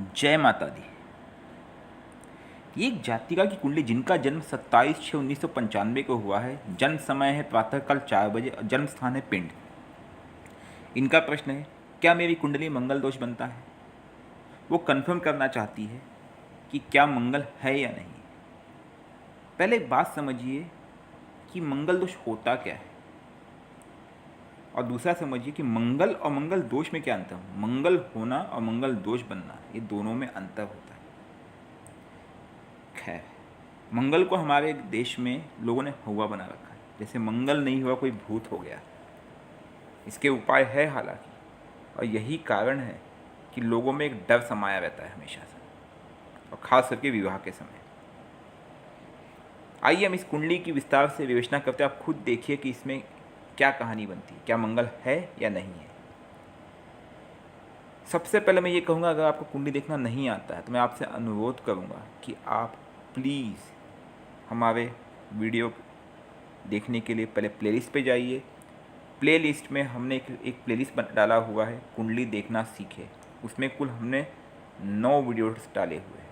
जय माता दी। ये एक जातिका की कुंडली जिनका जन्म 27/6/1995 को हुआ है। जन्म समय है प्रातःकाल 4 बजे और जन्म स्थान है पिंड। इनका प्रश्न है, क्या मेरी कुंडली मंगल दोष बनता है? वो कंफर्म करना चाहती है कि क्या मंगल है या नहीं। पहले एक बात समझिए कि मंगल दोष होता क्या है, और दूसरा समझिए कि मंगल और मंगल दोष में क्या अंतर है। मंगल होना और मंगल दोष बनना, ये दोनों में अंतर होता है। खैर, मंगल को हमारे देश में लोगों ने हुआ बना रखा है, जैसे मंगल नहीं हुआ कोई भूत हो गया। इसके उपाय है हालांकि, और यही कारण है कि लोगों में एक डर समाया रहता है हमेशा से, और ख़ास करके विवाह के समय। आइए हम इस कुंडली की विस्तार से विवेचना करते हैं। आप खुद देखिए कि इसमें क्या कहानी बनती है, क्या मंगल है या नहीं है। सबसे पहले मैं ये कहूँगा, अगर आपको कुंडली देखना नहीं आता है तो मैं आपसे अनुरोध करूँगा कि आप प्लीज़ हमारे वीडियो देखने के लिए पहले प्लेलिस्ट पे जाइए। प्लेलिस्ट में हमने एक प्लेलिस्ट डाला हुआ है, कुंडली देखना सीखे। उसमें कुल हमने 9 वीडियोस डाले हुए हैं।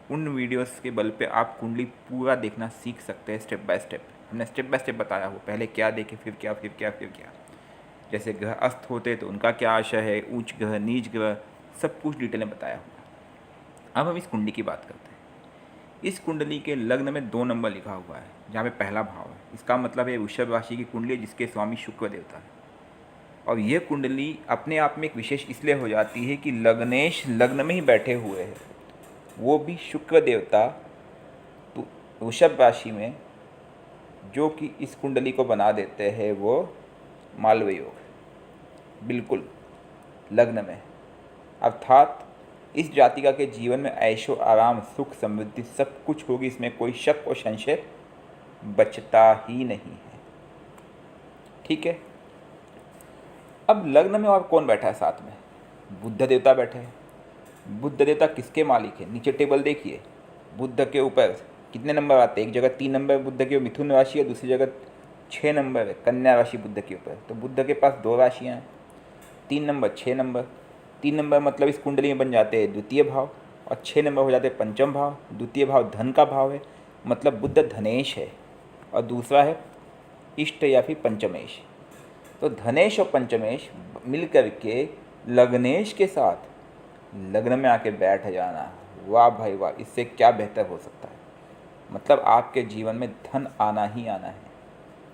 उन वीडियोस के बल पे आप कुंडली पूरा देखना सीख सकते हैं स्टेप बाय स्टेप। हमने स्टेप बाय स्टेप बताया हो, पहले क्या देखें, फिर क्या, फिर क्या, फिर क्या। जैसे ग्रह अस्त होते तो उनका क्या आशय है, उच्च ग्रह, नीच ग्रह, सब कुछ डिटेल में बताया हुआ। अब हम इस कुंडली की बात करते हैं। इस कुंडली के लग्न में 2 नंबर लिखा हुआ है, जहाँ पे पहला भाव है। इसका मतलब है वृषभ राशि की कुंडली है, जिसके स्वामी शुक्र देवता है। और यह कुंडली अपने आप में एक विशेष इसलिए हो जाती है कि लग्नेश लग्न में ही बैठे हुए हैं, वो भी शुक्र देवता वृषभ राशि में, जो कि इस कुंडली को बना देते हैं वो मालव योग, बिल्कुल लग्न में। अर्थात इस जातिका के जीवन में ऐशो आराम, सुख, समृद्धि सब कुछ होगी, इसमें कोई शक और संशय बचता ही नहीं है। ठीक है। अब लग्न में और कौन बैठा है साथ में? बुध देवता बैठे हैं। बुध देवता किसके मालिक है? नीचे टेबल देखिए। बुध के ऊपर कितने नंबर आते हैं? एक जगह 3 नंबर बुध के मिथुन राशि है, दूसरी जगह 6 नंबर है कन्या राशि बुध के ऊपर। तो बुध के पास 2 राशियाँ हैं, 3 नंबर, 6 नंबर। 3 नंबर मतलब इस कुंडली में बन जाते हैं द्वितीय भाव, और 6 नंबर हो जाते हैं पंचम भाव। द्वितीय भाव धन का भाव है, मतलब बुध धनेश है, और दूसरा है इष्ट या फिर पंचमेश। तो धनेश और पंचमेश मिल करके लग्नेश के साथ लग्न में आके बैठ जाना, वाह भाई वाह, इससे क्या बेहतर हो सकता है। मतलब आपके जीवन में धन आना ही आना है,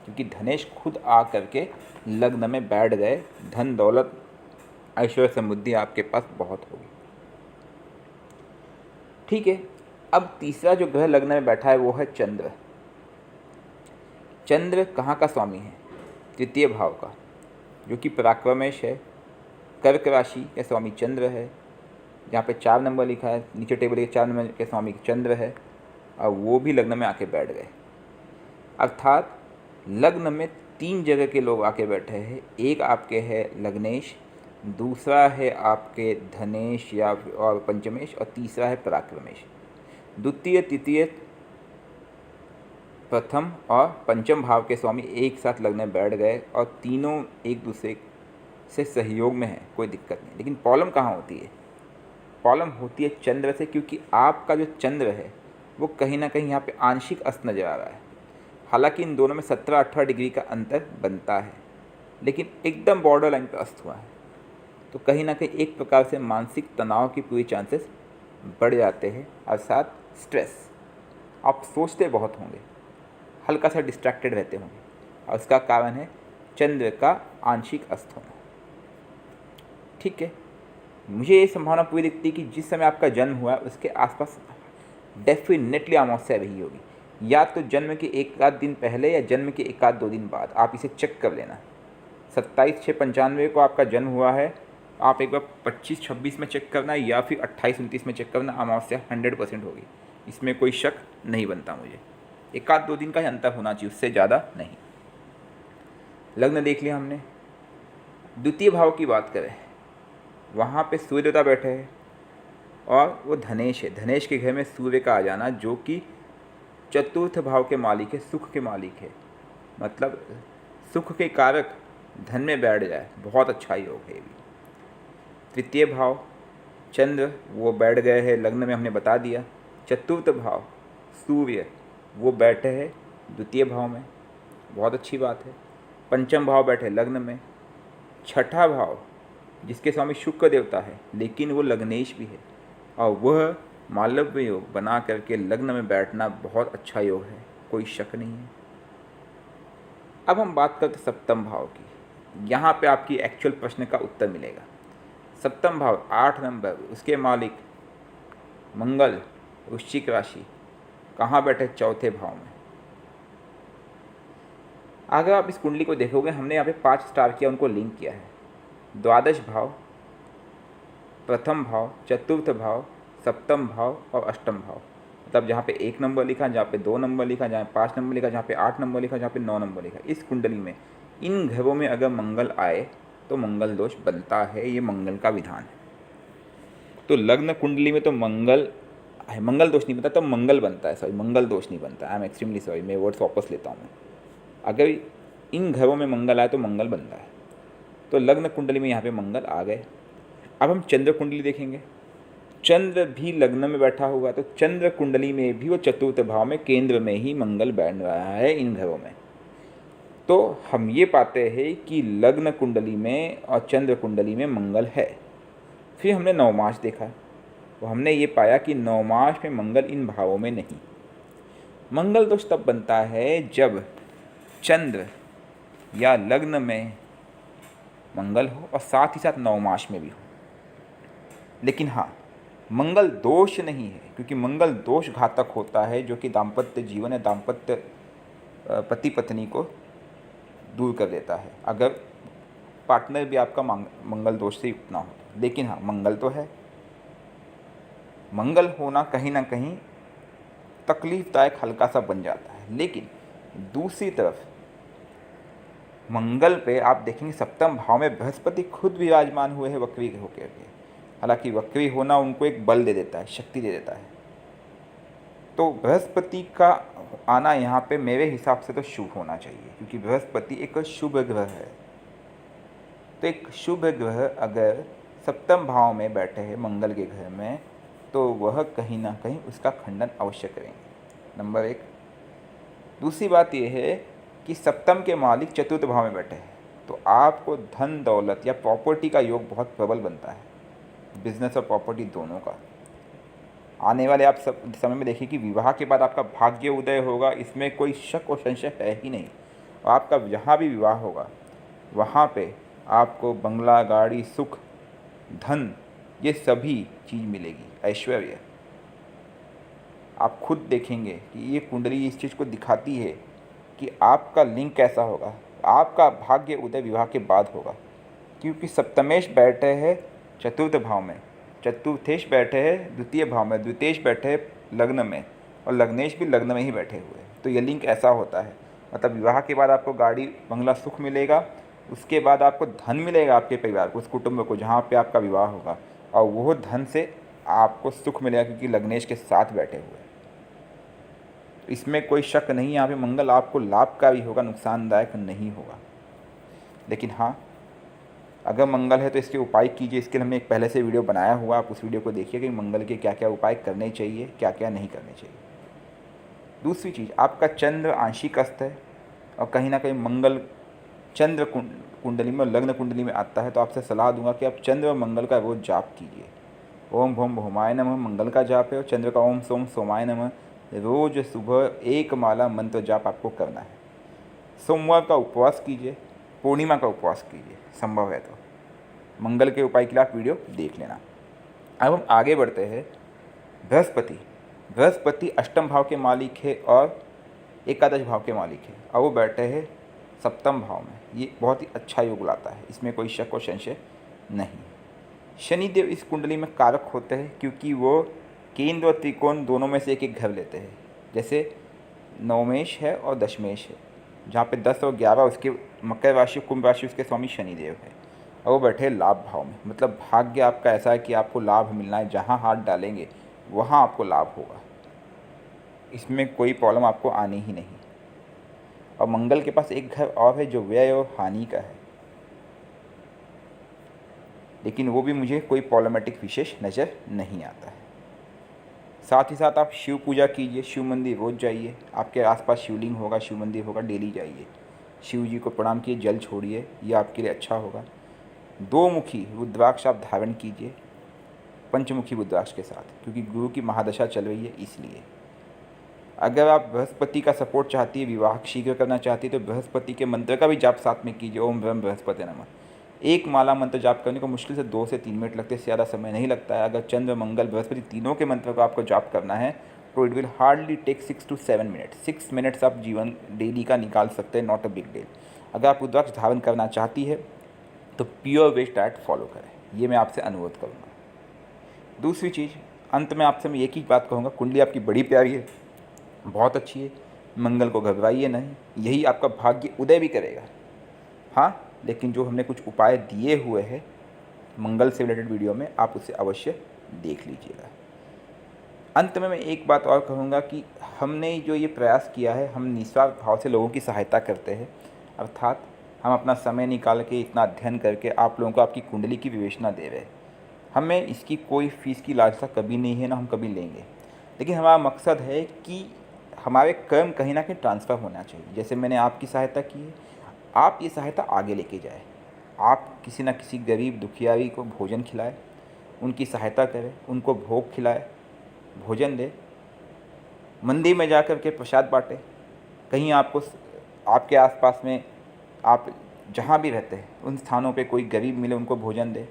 क्योंकि धनेश खुद आ करके लग्न में बैठ गए। धन दौलत ऐश्वर्य समृद्धि आपके पास बहुत होगी। ठीक है। अब तीसरा जो ग्रह लग्न में बैठा है वो है चंद्र। चंद्र कहाँ का स्वामी है? तृतीय भाव का, जो कि पराक्रमेश है। कर्क राशि के स्वामी चंद्र है। जहाँ पे 4 नंबर लिखा है, नीचे टेबल के 4 नंबर के स्वामी चंद्र है, और वो भी लग्न में आके बैठ गए। अर्थात लग्न में 3 जगह के लोग आके बैठे हैं। एक आपके है लग्नेश, दूसरा है आपके धनेश या और पंचमेश, और तीसरा है पराक्रमेश। द्वितीय, तृतीय, प्रथम और पंचम भाव के स्वामी एक साथ लग्न में बैठ गए, और तीनों एक दूसरे से सहयोग में है, कोई दिक्कत नहीं। लेकिन प्रॉब्लम कहाँ होती है? प्रॉब्लम होती है चंद्र से, क्योंकि आपका जो चंद्र है वो कहीं ना कहीं यहाँ पे आंशिक अस्त नजर आ रहा है। हालांकि इन दोनों में 17-18 डिग्री का अंतर बनता है, लेकिन एकदम बॉर्डर लाइन पर अस्त हुआ है। तो कहीं ना कहीं एक प्रकार से मानसिक तनाव की पूरी चांसेस बढ़ जाते हैं, और साथ स्ट्रेस। आप सोचते बहुत होंगे, हल्का सा डिस्ट्रैक्टेड रहते होंगे, और उसका कारण है चंद्र का आंशिक अस्त होना। ठीक है। मुझे ये संभावना पूरी दिखती है कि जिस समय आपका जन्म हुआ है उसके आसपास डेफिनेटली अमावस्या रही होगी, या तो जन्म के 1 आध दिन पहले या जन्म के 1 आध 2 दिन बाद। आप इसे चेक कर लेना। 27/6/95 को आपका जन्म हुआ है, आप एक बार 25-26 में चेक करना, या फिर 28-29 में चेक करना। अमावस्या 100% होगी, इसमें कोई शक नहीं बनता मुझे। 1 आध 2 दिन का ही अंतर होना चाहिए, उससे ज़्यादा नहीं। लग्न देख लिया हमने। द्वितीय भाव की बात करें, वहाँ पे सूर्य देवता बैठे हैं, और वो धनेश है। धनेश के घर में सूर्य का आ जाना, जो कि चतुर्थ भाव के मालिक है, सुख के मालिक है। मतलब सुख के कारक धन में बैठ जाए, बहुत अच्छा योग है ये भी। तृतीय भाव चंद्र वो बैठ गए हैं लग्न में, हमने बता दिया। चतुर्थ भाव सूर्य वो बैठे हैं द्वितीय भाव में, बहुत अच्छी बात है। पंचम भाव बैठे लग्न में। छठा भाव जिसके स्वामी शुक्र देवता है लेकिन वो लग्नेश भी है और वह मालव्य योग बना करके लग्न में बैठना बहुत अच्छा योग है, कोई शक नहीं है। अब हम बात करते सप्तम भाव की। यहाँ पे आपकी एक्चुअल प्रश्न का उत्तर मिलेगा। सप्तम भाव 8 नंबर, उसके मालिक मंगल वृश्चिक राशि, कहाँ बैठे? चौथे भाव में। अगर आप इस कुंडली को देखोगे, हमने यहाँ पे 5 स्टार किया, उनको लिंक किया है। द्वादश भाव, प्रथम भाव, चतुर्थ भाव, सप्तम भाव और अष्टम भाव। मतलब जहाँ पे 1 नंबर लिखा, जहाँ पे 2 नंबर लिखा, जहाँ 5 नंबर लिखा, जहाँ पे 8 नंबर लिखा, जहाँ पे 9 नंबर लिखा, इस कुंडली में इन घरों में अगर मंगल आए तो मंगल दोष बनता है। ये मंगल का विधान है। तो लग्न कुंडली में तो मंगल है, मंगल दोष नहीं बनता, तो मंगल बनता है। सॉरी, मंगल दोष नहीं बनता। आई एम एक्सट्रीमली सॉरी, मैं वर्ड्स वापस लेता हूँ। मैं अगर इन घरों में मंगल आए तो मंगल बनता है। तो लग्न कुंडली में यहाँ पे मंगल आ गए। अब हम चंद्र कुंडली देखेंगे। चंद्र भी लग्न में बैठा हुआ है, तो चंद्र कुंडली में भी वो चतुर्थ भाव में केंद्र में ही मंगल बैठ रहा है इन घरों में। तो हम ये पाते हैं कि लग्न कुंडली में और चंद्र कुंडली में मंगल है। फिर हमने नवमास देखा, तो हमने ये पाया कि नवमास में मंगल इन भावों में नहीं। मंगल दोष तब बनता है जब चंद्र या लग्न में मंगल हो और साथ ही साथ नवमास में भी हो। लेकिन हाँ, मंगल दोष नहीं है, क्योंकि मंगल दोष घातक होता है जो कि दाम्पत्य जीवन या दाम्पत्य पति पत्नी को दूर कर देता है, अगर पार्टनर भी आपका मंगल दोष से युक्त ना हो। लेकिन हाँ, मंगल तो है। मंगल होना कहीं ना कहीं तकलीफदायक हल्का सा बन जाता है। लेकिन दूसरी तरफ मंगल पे आप देखेंगे सप्तम भाव में बृहस्पति खुद विराजमान हुए हैं वक्री होकर के। हालांकि वक्री होना उनको एक बल दे देता है, शक्ति दे देता है। तो बृहस्पति का आना यहाँ पे मेरे हिसाब से तो शुभ होना चाहिए, क्योंकि बृहस्पति एक शुभ ग्रह है। तो एक शुभ ग्रह अगर सप्तम भाव में बैठे हैं मंगल के घर में, तो वह कहीं ना कहीं उसका खंडन अवश्य करेंगे, नंबर 1। दूसरी बात यह है कि सप्तम के मालिक चतुर्थ भाव में बैठे हैं, तो आपको धन दौलत या प्रॉपर्टी का योग बहुत प्रबल बनता है, बिजनेस और प्रॉपर्टी दोनों का। आने वाले आप सब समय में देखिए कि विवाह के बाद आपका भाग्य उदय होगा, इसमें कोई शक और संशय है ही नहीं। और आपका जहाँ भी विवाह होगा वहाँ पे आपको बंगला, गाड़ी, सुख, धन, ये सभी चीज़ मिलेगी, ऐश्वर्य। आप खुद देखेंगे कि ये कुंडली इस चीज़ को दिखाती है कि आपका लिंक कैसा होगा। आपका भाग्य उदय विवाह के बाद होगा, क्योंकि सप्तमेश बैठे हैं चतुर्थ भाव में, चतुर्थेश बैठे हैं द्वितीय भाव में, द्वितीयेश बैठे हैं लग्न में, और लग्नेश भी लग्न में ही बैठे हुए हैं। तो ये लिंक ऐसा होता है। मतलब विवाह के बाद आपको गाड़ी, बंगला, सुख मिलेगा, उसके बाद आपको धन मिलेगा आपके परिवार को, उस कुटुंब को जहाँ पे आपका विवाह होगा, और वो धन से आपको सुख मिलेगा क्योंकि लग्नेश के साथ बैठे हुए हैं। इसमें कोई शक नहीं, यहाँ पे मंगल आपको लाभकारी होगा, नुकसानदायक नहीं होगा। लेकिन हाँ, अगर मंगल है तो इसके उपाय कीजिए। इसके लिए हमने एक पहले से वीडियो बनाया हुआ, आप उस वीडियो को देखिए कि मंगल के क्या क्या उपाय करने चाहिए, क्या क्या नहीं करने चाहिए। दूसरी चीज़, आपका चंद्र आंशिक अस्त है और कहीं ना कहीं मंगल चंद्र कुंडली में, लग्न कुंडली में आता है, तो आपसे सलाह दूंगा कि आप चंद्र और मंगल का रोज जाप कीजिए। ओम भोम भोमाय नमः मंगल का जाप है, और चंद्र का ओम सोम सोमाय नमः रोज सुबह 1 माला मंत्र जाप आपको करना है। सोमवार का उपवास कीजिए, पूर्णिमा का उपवास कीजिए, संभव है तो। मंगल के उपाय के लिए आप वीडियो देख लेना। अब हम आगे बढ़ते हैं। बृहस्पति अष्टम भाव के मालिक है और एकादश भाव के मालिक है, और वो बैठे हैं सप्तम भाव में। ये बहुत ही अच्छा योग लाता है, इसमें कोई शक और संशय नहीं। शनिदेव इस कुंडली में कारक होते हैं, क्योंकि वो केंद्र और त्रिकोण दोनों में से एक एक घर लेते हैं। जैसे नवमेश है और दशमेश है, जहाँ पे 10 और 11 उसके मकर राशि, कुंभ राशि उसके स्वामी शनिदेव है, और वो बैठे लाभ भाव में। मतलब भाग्य आपका ऐसा है कि आपको लाभ मिलना है, जहाँ हाथ डालेंगे वहाँ आपको लाभ होगा, इसमें कोई प्रॉब्लम आपको आनी ही नहीं। और मंगल के पास एक घर और है जो व्यय और हानि का है। लेकिन वो भी मुझे कोई प्रॉब्लमेटिक विशेष नज़र नहीं आता है। साथ ही साथ आप शिव पूजा कीजिए, शिव मंदिर रोज़ जाइए, आपके आसपास शिवलिंग होगा, शिव मंदिर होगा, डेली जाइए, शिव जी को प्रणाम कीजिए, जल छोड़िए, ये आपके लिए अच्छा होगा। 2 मुखी रुद्राक्ष आप धारण कीजिए पंचमुखी रुद्राक्ष के साथ, क्योंकि गुरु की महादशा चल रही है इसलिए। अगर आप बृहस्पति का सपोर्ट चाहती है, विवाह शीघ्र करना चाहती है, तो बृहस्पति के मंत्र का भी जाप साथ में कीजिए, ओम ब्रह्म बृहस्पति नमः। एक माला मंत्र जाप करने को मुश्किल से 2 से 3 मिनट लगते हैं, इससे ज़्यादा समय नहीं लगता है। अगर चंद्र मंगल बृहस्पति तीनों के मंत्र को आपको जाप करना है तो it will hardly take 6 to 7 minute. 6 minutes आप जीवन डेली का निकाल सकते हैं, नॉट अ बिग डील। अगर आप रुद्राक्ष धारण करना चाहती है तो प्योर वेज डाइट फॉलो करें, ये मैं आपसे अनुरोध करूँगा। दूसरी चीज़, अंत में आपसे मैं एक ही बात कहूँगा, कुंडली आपकी बड़ी प्यारी है, बहुत अच्छी है, मंगल को घबराइए नहीं, यही आपका भाग्य उदय भी करेगा। हाँ, लेकिन जो हमने कुछ उपाय दिए हुए हैं मंगल से रिलेटेड वीडियो में, आप उसे अवश्य देख लीजिएगा। अंत में मैं एक बात और कहूँगा कि हमने जो ये प्रयास किया है, हम निस्वार्थ भाव से लोगों की सहायता करते हैं, अर्थात हम अपना समय निकाल के इतना अध्ययन करके आप लोगों को आपकी कुंडली की विवेचना दे रहे हैं। हमें इसकी कोई फ़ीस की लालसा कभी नहीं है, ना हम कभी लेंगे, लेकिन हमारा मकसद है कि हमारे कर्म कहीं ना कहीं ट्रांसफ़र होना चाहिए। जैसे मैंने आपकी सहायता की है, आप ये सहायता आगे लेके जाए, आप किसी न किसी गरीब दुखियारी को भोजन खिलाए, उनकी सहायता करें, उनको भोग खिलाए, भोजन दे, मंदिर में जाकर के प्रसाद बांटे, कहीं आपको आपके आसपास में आप जहाँ भी रहते हैं उन स्थानों पे कोई गरीब मिले उनको भोजन दे,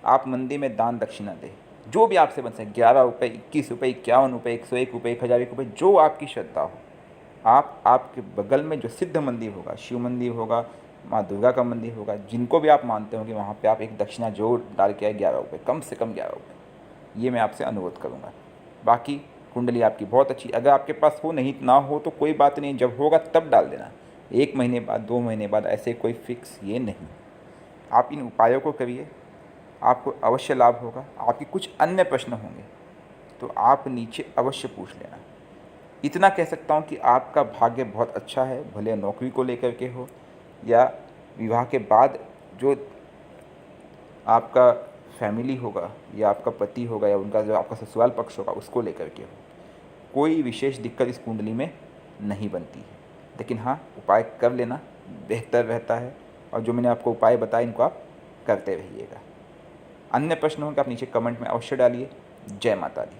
आप मंदिर में दान दक्षिणा दे, जो भी आपसे बन सके, 11 रुपये, 21 रुपये, 51 रुपये, 101 रुपये, 1001 रुपये, जो आपकी श्रद्धा हो। आप आपके बगल में जो सिद्ध मंदिर होगा, शिव मंदिर होगा, माँ दुर्गा का मंदिर होगा, जिनको भी आप मानते हो कि वहाँ पे आप एक दक्षिणा जरूर डाल के आए, 11 रुपये, कम से कम 11 रुपये, ये मैं आपसे अनुरोध करूँगा। बाकी कुंडली आपकी बहुत अच्छी, अगर आपके पास हो, नहीं ना हो तो कोई बात नहीं, जब होगा तब डाल देना, 1 महीने बाद, 2 महीने बाद, ऐसे कोई फिक्स ये नहीं। आप इन उपायों को करिए, आपको अवश्य लाभ होगा। आपके कुछ अन्य प्रश्न होंगे तो आप नीचे अवश्य पूछ लेना। इतना कह सकता हूँ कि आपका भाग्य बहुत अच्छा है, भले नौकरी को लेकर के हो या विवाह के बाद जो आपका फैमिली होगा या आपका पति होगा या उनका जो आपका ससुराल पक्ष होगा उसको लेकर के हो, कोई विशेष दिक्कत इस कुंडली में नहीं बनती है। लेकिन हाँ, उपाय कर लेना बेहतर रहता है, और जो मैंने आपको उपाय बताए इनको आप करते रहिएगा। अन्य प्रश्न हो कि आप नीचे कमेंट में अवश्य डालिए। जय माता दी।